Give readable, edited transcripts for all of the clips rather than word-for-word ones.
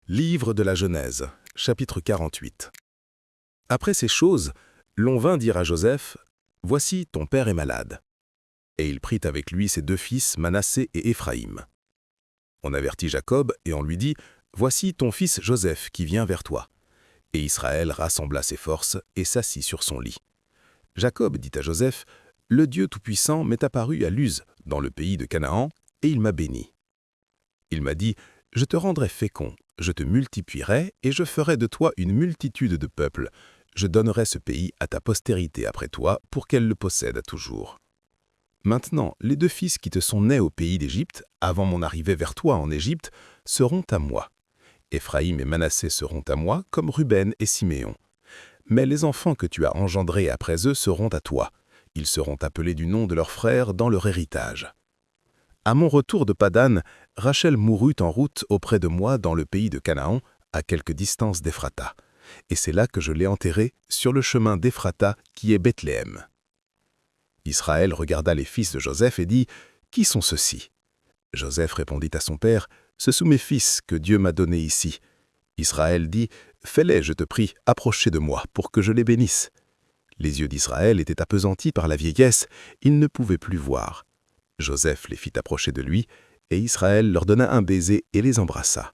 Livre de la Genèse, chapitre 48. Après ces choses, l'on vint dire à Joseph, « Voici, ton père est malade. » Et il prit avec lui ses deux fils, Manassé et Éphraïm. On avertit Jacob et on lui dit, « Voici ton fils Joseph qui vient vers toi. » Et Israël rassembla ses forces et s'assit sur son lit. Jacob dit à Joseph, « Le Dieu Tout-Puissant m'est apparu à Luz, dans le pays de Canaan, et il m'a béni. Il m'a dit, « Je te rendrai fécond, je te multiplierai et je ferai de toi une multitude de peuples. Je donnerai ce pays à ta postérité après toi pour qu'elle le possède à toujours. » Maintenant, les deux fils qui te sont nés au pays d'Égypte, avant mon arrivée vers toi en Égypte, seront à moi. Éphraïm et Manassé seront à moi, comme Ruben et Siméon. Mais les enfants que tu as engendrés après eux seront à toi. Ils seront appelés du nom de leurs frères dans leur héritage. À mon retour de Padan, Rachel mourut en route auprès de moi dans le pays de Canaan, à quelque distance d'Éphrata. Et c'est là que je l'ai enterré, sur le chemin d'Éphrata, qui est Bethléem. Israël regarda les fils de Joseph et dit, « Qui sont ceux-ci » Joseph répondit à son père, « Ce sont mes fils que Dieu m'a donnés ici. » Israël dit, « Fais-les, je te prie, approcher de moi, pour que je les bénisse. » Les yeux d'Israël étaient appesantis par la vieillesse, il ne pouvait plus voir. Joseph les fit approcher de lui, et Israël leur donna un baiser et les embrassa.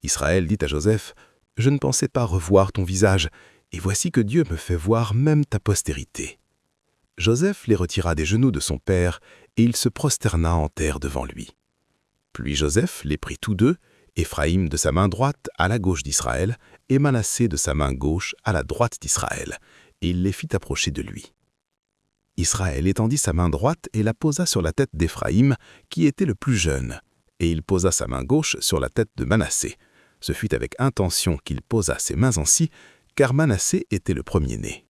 Israël dit à Joseph, « Je ne pensais pas revoir ton visage, et voici que Dieu me fait voir même ta postérité. » Joseph les retira des genoux de son père, et il se prosterna en terre devant lui. Puis Joseph les prit tous deux, Éphraïm de sa main droite à la gauche d'Israël, et Manassé de sa main gauche à la droite d'Israël, et il les fit approcher de lui. Israël étendit sa main droite et la posa sur la tête d'Éphraïm, qui était le plus jeune, et il posa sa main gauche sur la tête de Manassé. Ce fut avec intention qu'il posa ses mains ainsi, car Manassé était le premier-né.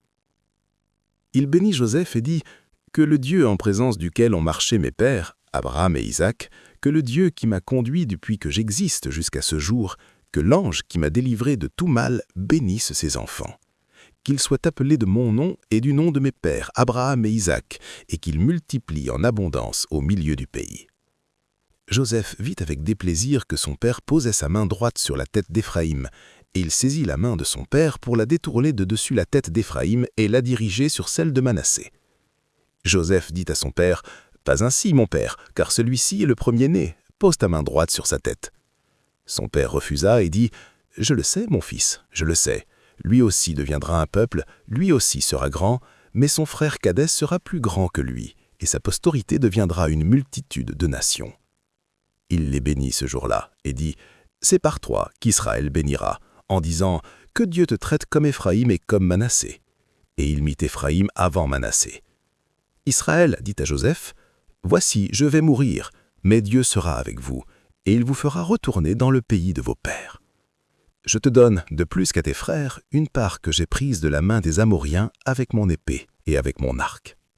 Il bénit Joseph et dit, « Que le Dieu en présence duquel ont marché mes pères, Abraham et Isaac, que le Dieu qui m'a conduit depuis que j'existe jusqu'à ce jour, que l'ange qui m'a délivré de tout mal bénisse ses enfants. Qu'il soit appelé de mon nom et du nom de mes pères, Abraham et Isaac, et qu'il multiplie en abondance au milieu du pays. » Joseph vit avec déplaisir que son père posait sa main droite sur la tête d'Éphraïm, et il saisit la main de son père pour la détourner de dessus la tête d'Éphraïm et la diriger sur celle de Manassé. Joseph dit à son père, « Pas ainsi, mon père, car celui-ci est le premier-né, pose ta main droite sur sa tête. » Son père refusa et dit, « Je le sais, mon fils, je le sais. Lui aussi deviendra un peuple, lui aussi sera grand, mais son frère cadet sera plus grand que lui, et sa postérité deviendra une multitude de nations. » Il les bénit ce jour-là et dit, « C'est par toi qu'Israël bénira, en disant, que Dieu te traite comme Éphraïm et comme Manassé. » Et il mit Éphraïm avant Manassé. Israël dit à Joseph, « Voici, je vais mourir, mais Dieu sera avec vous, et il vous fera retourner dans le pays de vos pères. Je te donne, de plus qu'à tes frères, une part que j'ai prise de la main des Amoriens avec mon épée et avec mon arc. »